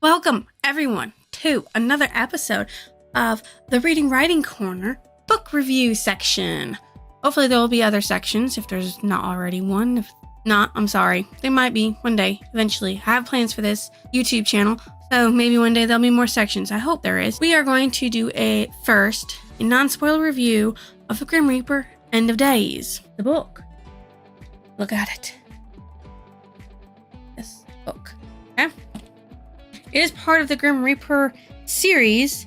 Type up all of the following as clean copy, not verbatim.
Welcome, everyone, to another episode of the Reading Writing Corner book review section. Hopefully there will be other sections if there's not already one. If not, I'm sorry. There might be one day, eventually. I have plans for this YouTube channel, so maybe one day there'll be more sections. I hope there is. We are going to do a non-spoiler review of The Grim Reaper End of Days, the book. Look at it. This book. Okay? It is part of the Grim Reaper series.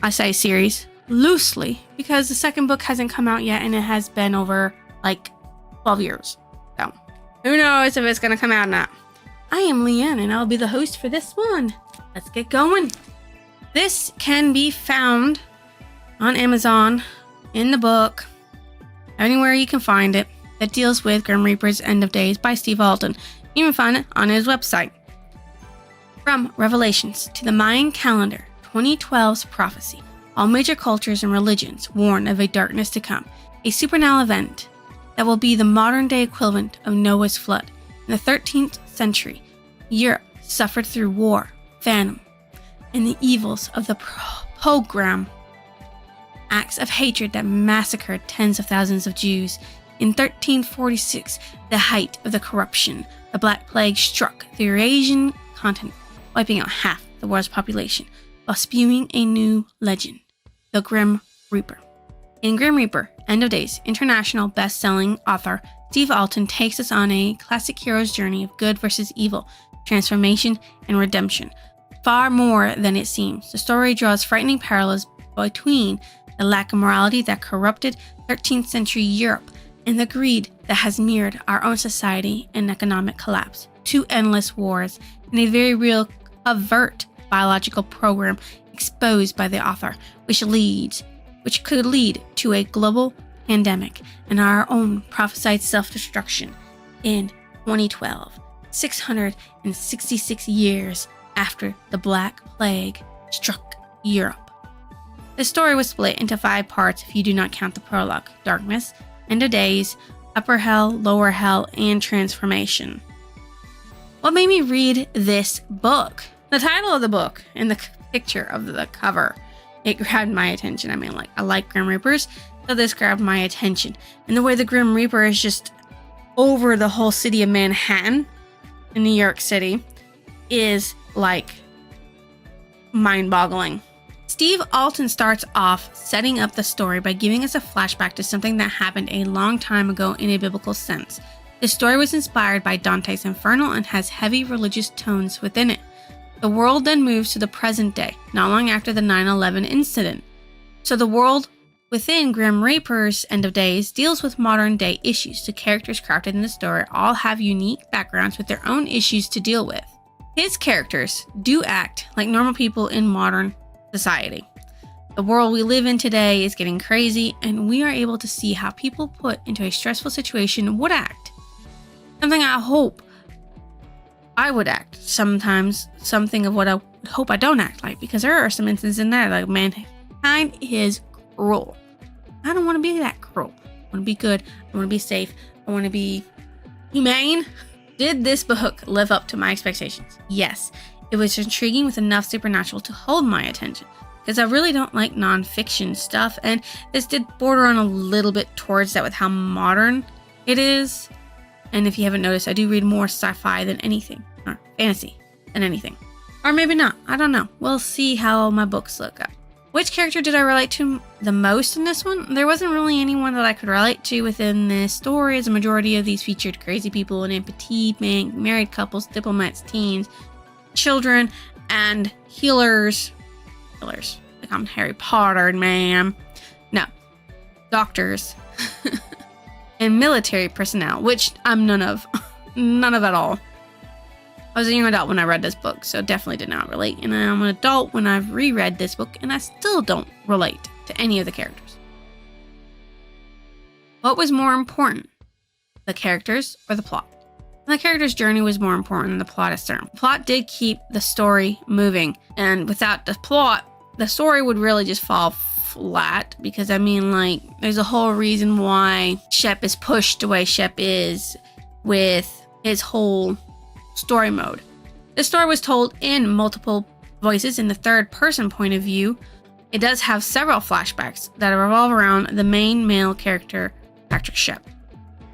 I say series loosely because the second book hasn't come out yet and it has been over like 12 years. So who knows if it's going to come out or not. I am Leanne and I'll be the host for this one. Let's get going. This can be found on Amazon, in the book, anywhere you can find it that deals with Grim Reaper's End of Days by Steve Alten. You can find it on his website. From Revelations to the Mayan calendar, 2012's prophecy, all major cultures and religions warn of a darkness to come, a supernal event that will be the modern-day equivalent of Noah's flood. In the 13th century, Europe suffered through war, famine, and the evils of the pogrom, acts of hatred that massacred tens of thousands of Jews. In 1346, the height of the corruption, the Black Plague struck the Eurasian continent, wiping out half the world's population, while spewing a new legend, the Grim Reaper. In Grim Reaper, End of Days, international best-selling author Steve Alten takes us on a classic hero's journey of good versus evil, transformation, and redemption. Far more than it seems, the story draws frightening parallels between the lack of morality that corrupted 13th century Europe and the greed that has mirrored our own society and economic collapse. Two endless wars and a very real overt biological program exposed by the author, which could lead to a global pandemic and our own prophesied self-destruction in 2012, 666 years after the Black Plague struck Europe. The story was split into 5 parts if you do not count the prologue: Darkness, End of Days, Upper Hell, Lower Hell, and Transformation. What made me read this book? The title of the book and the picture of the cover, it grabbed my attention. I like Grim Reapers, so this grabbed my attention. And the way the Grim Reaper is just over the whole city of Manhattan in New York City is like mind-boggling. Steve Alten starts off setting up the story by giving us a flashback to something that happened a long time ago in a biblical sense. The story was inspired by Dante's Inferno and has heavy religious tones within it. The world then moves to the present day, not long after the 9/11 incident. So the world within Grim Reaper's End of Days deals with modern day issues. The characters crafted in the story all have unique backgrounds with their own issues to deal with. His characters do act like normal people in modern society. The world we live in today is getting crazy, and we are able to see how people put into a stressful situation would act. Something I hope I would act sometimes, something of what I hope I don't act like, because there are some instances in there like mankind is cruel. I don't want to be that cruel. I want to be good. I want to be safe. I want to be humane. Did this book live up to my expectations? Yes. It was intriguing with enough supernatural to hold my attention, because I really don't like nonfiction stuff, and this did border on a little bit towards that with how modern it is. And if you haven't noticed, I do read more sci-fi than anything, or fantasy than anything. Or maybe not, I don't know. We'll see how my books look up. Which character did I relate to the most in this one? There wasn't really anyone that I could relate to within this story, as a majority of these featured crazy people and amputee, married couples, diplomats, teens, children, and healers. Like I'm Harry Potter, ma'am. No. Doctors. And military personnel, which I'm none of. None of at all. I was a young adult when I read this book, so definitely did not relate. And I'm an adult when I've reread this book, and I still don't relate to any of the characters. What was more important? The characters or the plot? The character's journey was more important than the plot itself. The plot did keep the story moving, and without the plot, the story would really just fall flat, because there's a whole reason why Shep is pushed the way Shep is with his whole story mode. The story was told in multiple voices in the third-person point of view. It does have several flashbacks that revolve around the main male character, Patrick Shep.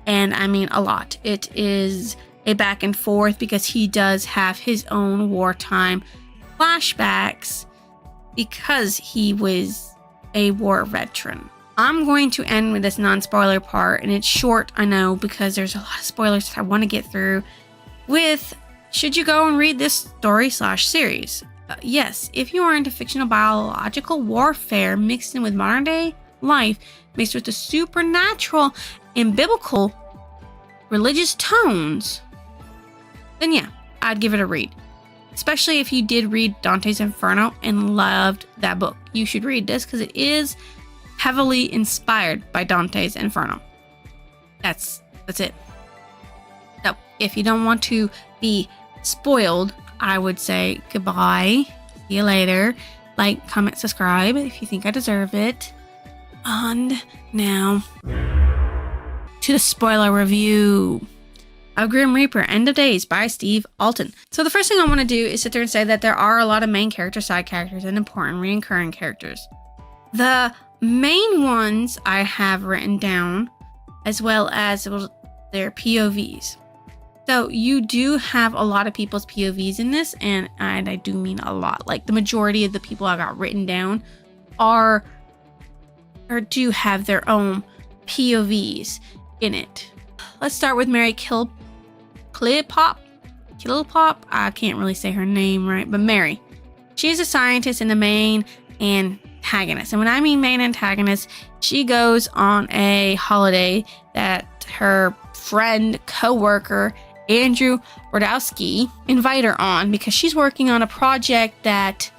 And I mean a lot. It is a back and forth because he does have his own wartime flashbacks because he was a war veteran. I'm going to end with this non-spoiler part, and it's short, I know, because there's a lot of spoilers I want to get through with, should you go and read this story/series? Yes, if you are into fictional biological warfare mixed in with modern day life, mixed with the supernatural and biblical religious tones, then yeah, I'd give it a read. Especially if you did read Dante's Inferno and loved that book. You should read this because it is heavily inspired by Dante's Inferno. That's it. So if you don't want to be spoiled, I would say goodbye. See you later. Like, comment, subscribe if you think I deserve it. And now to the spoiler review of Grim Reaper End of Days by Steve Alten. So the first thing I want to do is sit there and say that there are a lot of main characters, side characters, and important recurring characters. The main ones I have written down, as well as their POVs. So you do have a lot of people's POVs in this, and I do mean a lot. Like the majority of the people I got written down are or do have their own POVs in it. Let's start with Mary Kilpop. I can't really say her name right, but Mary. She's a scientist and the main antagonist. And when I mean main antagonist, she goes on a holiday that her friend, co-worker, Andrew Rodowski invite her on because she's working on a project that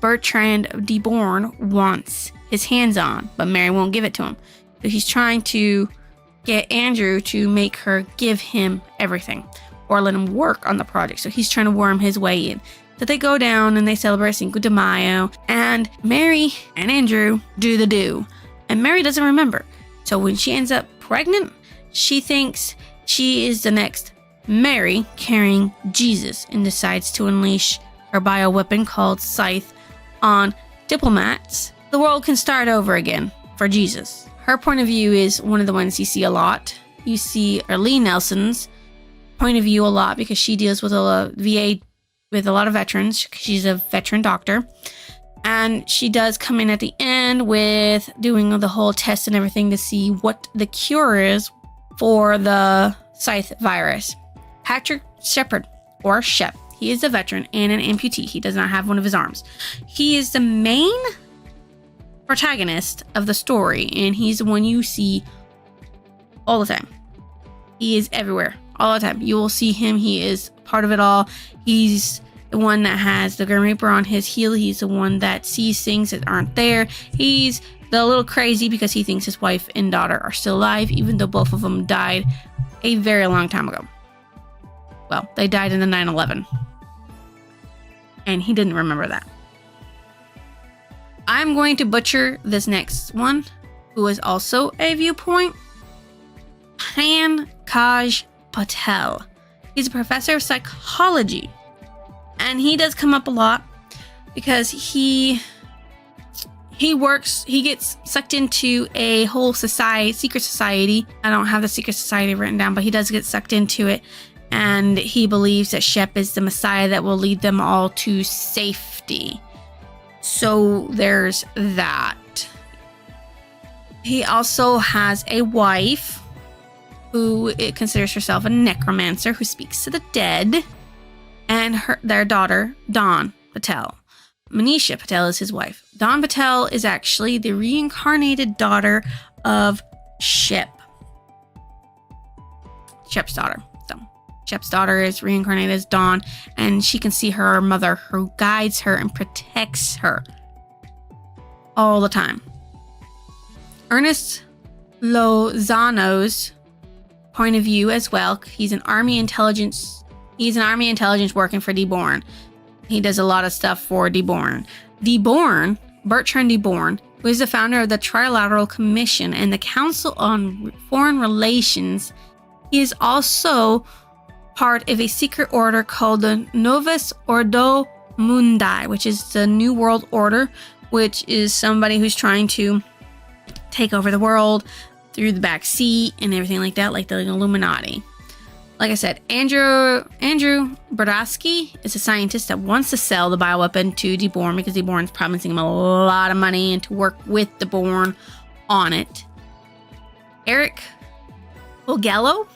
Bertrand de Born wants his hands on, but Mary won't give it to him. So he's trying to get Andrew to make her give him everything or let him work on the project. So he's trying to worm his way in. So they go down and they celebrate Cinco de Mayo, and Mary and Andrew do the do. And Mary doesn't remember. So when she ends up pregnant, she thinks she is the next Mary carrying Jesus and decides to unleash her bioweapon called Scythe on diplomats. The world can start over again for Jesus. Her point of view is one of the ones you see a lot. You see Lee Nelson's point of view a lot because she deals with a VA with a lot of veterans. She's a veteran doctor. And she does come in at the end with doing the whole test and everything to see what the cure is for the Scythe virus. Patrick Shepard, or Shep, he is a veteran and an amputee. He does not have one of his arms. He is the main protagonist of the story, and he's the one you see all the time. He is everywhere, all the time. You will see him. He is part of it all. He's the one that has the Grim Reaper on his heel. He's the one that sees things that aren't there. He's a little crazy because he thinks his wife and daughter are still alive, even though both of them died a very long time ago. Well, they died in the 9/11. And he didn't remember that. I'm going to butcher this next one, who is also a viewpoint. Pankaj Patel. He's a professor of psychology. And he does come up a lot because he gets sucked into a whole secret society. I don't have the secret society written down, but he does get sucked into it. And he believes that Shep is the Messiah that will lead them all to safety. So there's that. He also has a wife who considers herself a necromancer who speaks to the dead. And their daughter, Dawn Patel. Manisha Patel is his wife. Dawn Patel is actually the reincarnated daughter of Shep. Shep's daughter. So Shep's daughter is reincarnated as Dawn, and she can see her mother who guides her and protects her all the time. Ernest Lozano's point of view as well. He's an army intelligence working for de Born. He does a lot of stuff for de Born. Bertrand de Born, who is the founder of the Trilateral Commission and the Council on Foreign Relations, he is also part of a secret order called the Novus Ordo Mundi, which is the New World Order, which is somebody who's trying to take over the world through the back seat and everything like that, like the Illuminati. Like I said, Andrew Brodowski is a scientist that wants to sell the bioweapon to DeBorn because DeBorn's promising him a lot of money and to work with DeBorn on it. Eric Ogello,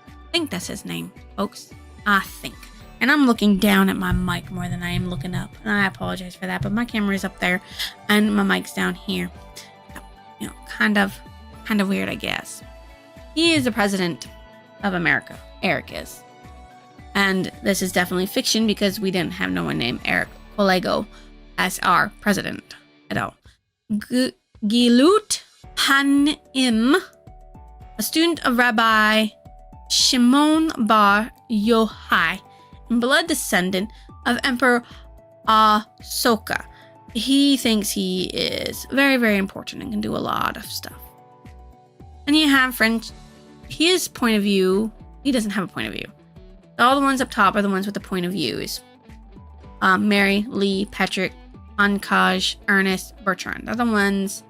I think that's his name, folks. I think. And I'm looking down at my mic more than I am looking up. And I apologize for that, but my camera is up there and my mic's down here. You know, kind of weird, I guess. He is the president of America. Eric is. And this is definitely fiction because we didn't have no one named Eric Colego as our president at all. Gilut Hanim, a student of Rabbi Shimon Bar Yochai, and blood descendant of Emperor Ahsoka. He thinks he is very, very important and can do a lot of stuff. And you have his point of view. He doesn't have a point of view. All the ones up top are the ones with the point of views. Mary, Lee, Patrick, Ankaj, Ernest, Bertrand. They're the ones,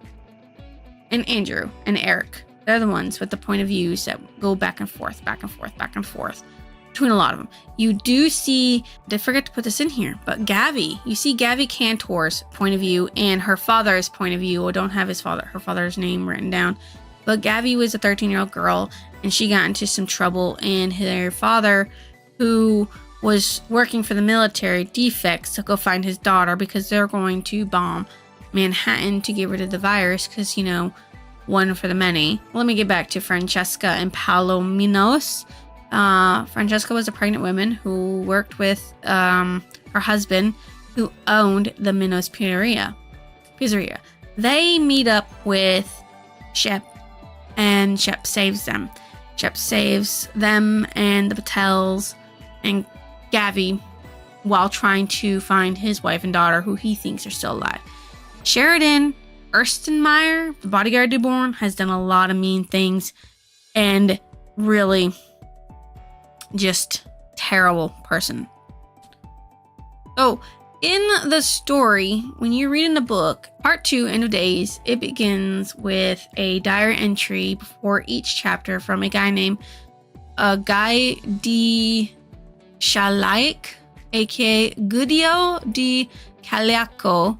and Andrew and Eric. They're the ones with the point of views that go back and forth, back and forth, back and forth between a lot of them. You do see, I forget to put this in here, but Gavi. You see Gavi Cantor's point of view and her father's point of view. I don't have her father's name written down. But Gavi was a 13-year-old girl, and she got into some trouble, and her father, who was working for the military defects, to go find his daughter because they're going to bomb Manhattan to get rid of the virus because, you know, one for the many. Let me get back to Francesca and Paolo Minos. Francesca was a pregnant woman who worked with her husband, who owned the Minos Pizzeria. They meet up with Shep, and Shep saves them. Shep saves them and the Patels and Gavi while trying to find his wife and daughter, who he thinks are still alive. Sheridan Erstenmeyer, the bodyguard DeBorn, has done a lot of mean things and really just terrible person. Oh, in the story, when you read in the book, part 2, End of Days, it begins with a diary entry before each chapter from a guy named Guy D. Shalaik, aka Guido di Caliaco,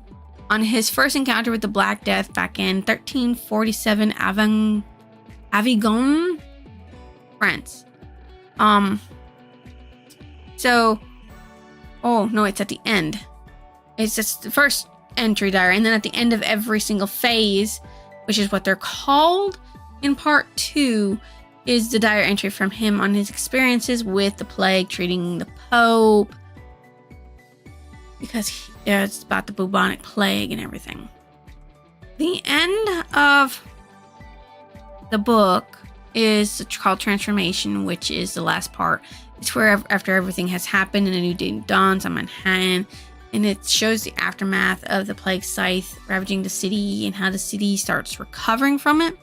on his first encounter with the Black Death back in 1347 Avignon, France. It's at the end. It's just the first entry diary, and then at the end of every single phase, which is what they're called in part 2, is the diary entry from him on his experiences with the plague, treating the Pope, because it's about the bubonic plague and everything. The end of the book is called Transformation, which is the last part. It's where after everything has happened and a new day dawns on Manhattan, and it shows the aftermath of the plague scythe ravaging the city and how the city starts recovering from it.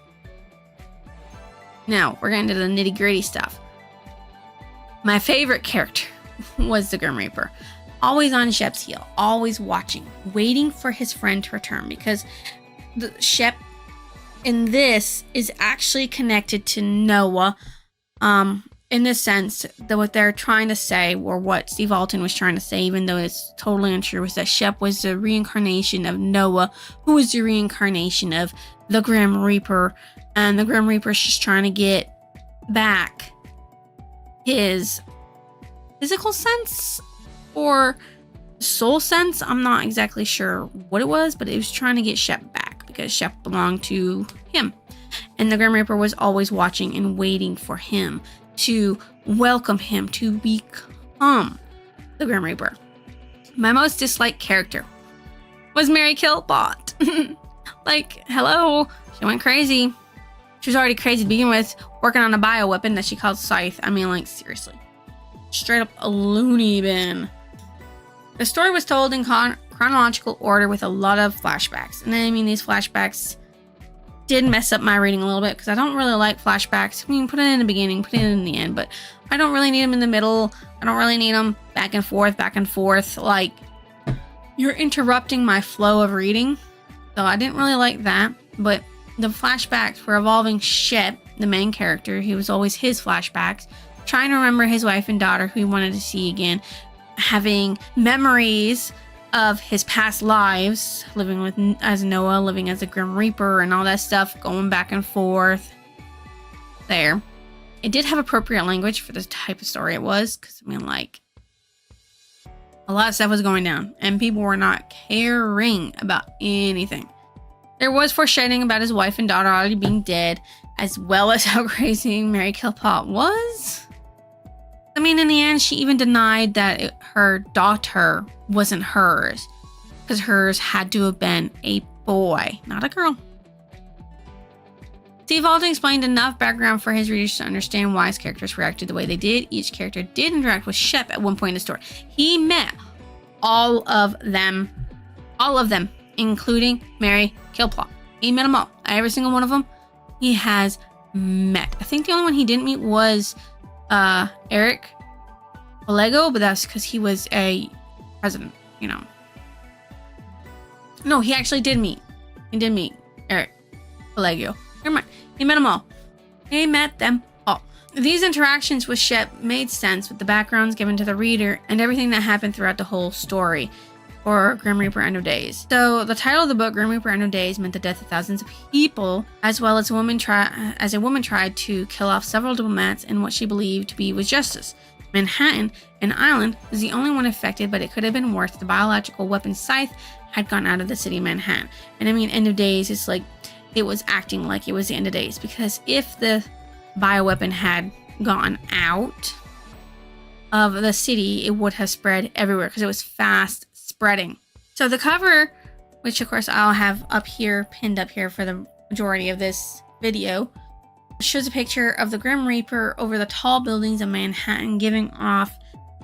Now, we're getting into the nitty-gritty stuff. My favorite character was the Grim Reaper. Always on Shep's heel, always watching, waiting for his friend to return, because the Shep in this is actually connected to Noah, in the sense that what they're trying to say, or what Steve Alton was trying to say, even though it's totally untrue, was that Shep was the reincarnation of Noah, who was the reincarnation of the Grim Reaper, and the Grim Reaper's just trying to get back his physical sense or soul sense. I'm not exactly sure what it was, but it was trying to get Shep back because Shep belonged to him. And the Grim Reaper was always watching and waiting for him to welcome him to become the Grim Reaper. My most disliked character was Mary Killbot. Like, hello, she went crazy. She was already crazy to begin with, working on a bioweapon that she called Scythe. I mean, like, seriously. Straight up a loony bin. The story was told in chronological order with a lot of flashbacks. And I mean, these flashbacks did mess up my reading a little bit because I don't really like flashbacks. I mean, put it in the beginning, put it in the end, but I don't really need them in the middle. I don't really need them back and forth. Like, you're interrupting my flow of reading. So I didn't really like that. But the flashbacks were involving Shep, the main character. He was always his flashbacks, trying to remember his wife and daughter who he wanted to see again, having memories of his past lives, living with as Noah, living as a Grim Reaper, and all that stuff, going back and forth. There. It did have appropriate language for the type of story it was, because, I mean, like, a lot of stuff was going down, and people were not caring about anything. There was foreshadowing about his wife and daughter already being dead, as well as how crazy Mary Kilpot was. I mean, in the end, she even denied that her daughter wasn't hers, because hers had to have been a boy, not a girl. Steve Alden explained enough background for his readers to understand why his characters reacted the way they did. Each character did interact with Shep at one point in the story. He met all of them, including Mary Kilpot. He met them all. Every single one of them he has met. I think the only one he didn't meet was Eric Lego, but that's because he was a president, you know. No, he actually did meet. He did meet Eric Lego. Never mind. He met them all. He met them all. These interactions with Shep made sense with the backgrounds given to the reader and everything that happened throughout the whole story for Grim Reaper End of Days. So the title of the book, Grim Reaper End of Days, meant the death of thousands of people, as well as a woman tried to kill off several diplomats in what she believed to be was justice. Manhattan, an island, was the only one affected, but it could have been worse. The biological weapon Scythe had gone out of the city of Manhattan. And I mean, End of Days is like, it was acting like it was the end of days, because if the bioweapon had gone out of the city, it would have spread everywhere because it was fast spreading. So the cover, which of course I'll have up here, pinned up here for the majority of this video, shows a picture of the Grim Reaper over the tall buildings of Manhattan, giving off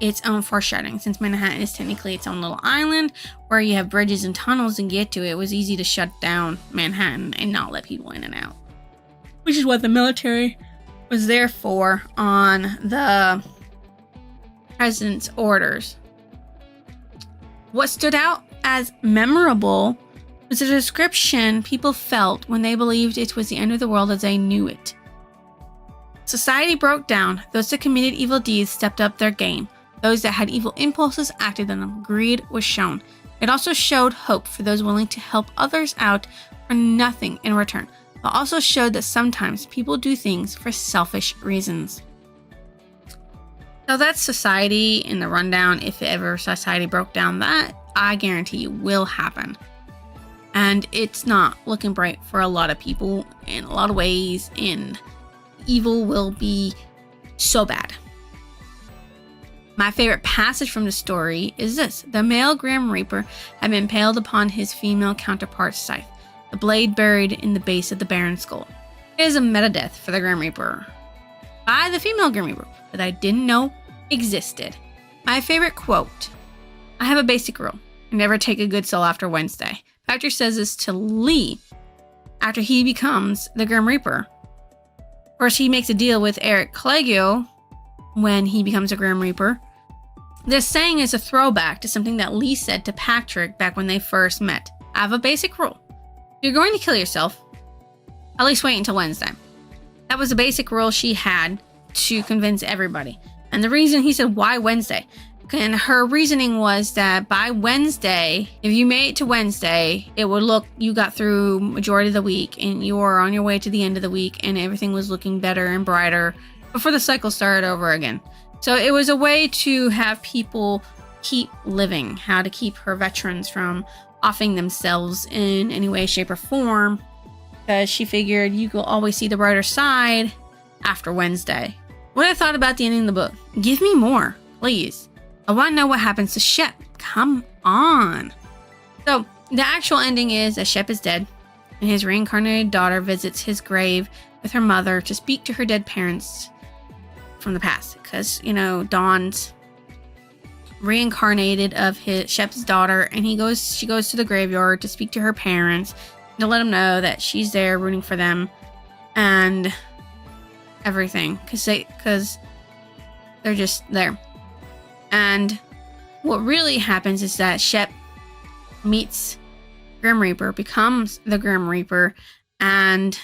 its own foreshadowing. Since Manhattan is technically its own little island where you have bridges and tunnels to get to it, was easy to shut down Manhattan and not let people in and out, which is what the military was there for on the president's orders. What stood out as memorable was the description people felt when they believed it was the end of the world as they knew it. Society broke down. Those that committed evil deeds stepped up their game. Those that had evil impulses acted on them. Greed was shown. It also showed hope for those willing to help others out for nothing in return, but also showed that sometimes people do things for selfish reasons. So that's society in the rundown. If ever society broke down, that I guarantee you will happen. And it's not looking bright for a lot of people in a lot of ways, and evil will be so bad. My favorite passage from the story is this. The male Grim Reaper had been impaled upon his female counterpart's scythe, the blade buried in the base of the Baron's skull. It is a meta-death for the Grim Reaper by the female Grim Reaper that I didn't know existed. My favorite quote. I have a basic rule. Never take a good soul after Wednesday. Patrick says this to Lee after he becomes the Grim Reaper. Of course, he makes a deal with Eric Clegio when he becomes a Grim Reaper. This saying is a throwback to something that Lee said to Patrick back when they first met. I have a basic rule. If you're going to kill yourself, at least wait until Wednesday. That was a basic rule she had to convince everybody. And the reason he said, why Wednesday? And her reasoning was that by Wednesday, if you made it to Wednesday, it would look, you got through majority of the week and you were on your way to the end of the week and everything was looking better and brighter before the cycle started over again. So it was a way to have people keep living, how to keep her veterans from offing themselves in any way, shape, or form, because she figured you will always see the brighter side after Wednesday. What I thought about the ending of the book, give me more, please. I want to know what happens to Shep. Come on. So the actual ending is that Shep is dead and his reincarnated daughter visits his grave with her mother to speak to her dead parents from the past, because, you know, Dawn's reincarnated of Shep's daughter, and she goes to the graveyard to speak to her parents, to let them know that she's there rooting for them and everything, because they're just there. And what really happens is that Shep meets Grim Reaper, becomes the Grim Reaper, and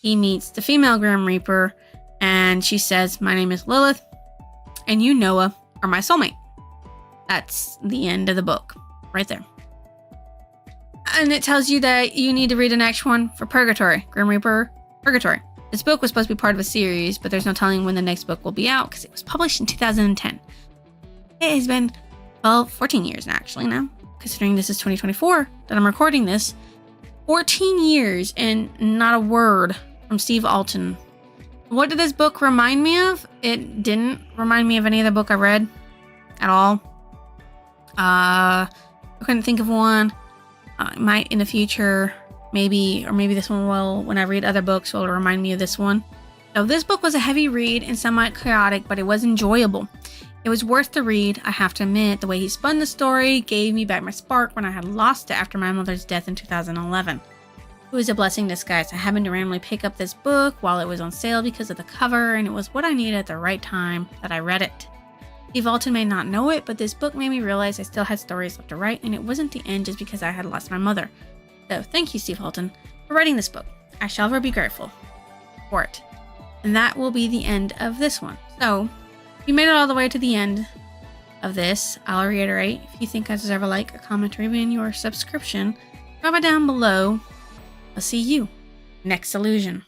he meets the female Grim Reaper, and she says, "My name is Lilith, and you, Noah, are my soulmate." That's the end of the book, right there. And it tells you that you need to read the next one for Purgatory, Grim Reaper Purgatory. This book was supposed to be part of a series, but there's no telling when the next book will be out because it was published in 2010. It has been, 14 years actually now, considering this is 2024 that I'm recording this. 14 years and not a word from Steve Alten. What did this book remind me of? It didn't remind me of any other book I read at all. I couldn't think of one. I might in the future, maybe, or maybe this one will, when I read other books, will remind me of this one. So this book was a heavy read and somewhat chaotic, but it was enjoyable. It was worth the read, I have to admit. The way he spun the story gave me back my spark when I had lost it after my mother's death in 2011. It was a blessing in disguise. I happened to randomly pick up this book while it was on sale because of the cover, and it was what I needed at the right time that I read it. Steve Alten may not know it, but this book made me realize I still had stories left to write, and it wasn't the end just because I had lost my mother. So thank you, Steve Alten, for writing this book. I shall ever be grateful for it. And that will be the end of this one. So, if you made it all the way to the end of this, I'll reiterate, if you think I deserve a like, a comment, or even your subscription, drop it down below. I'll see you next illusion.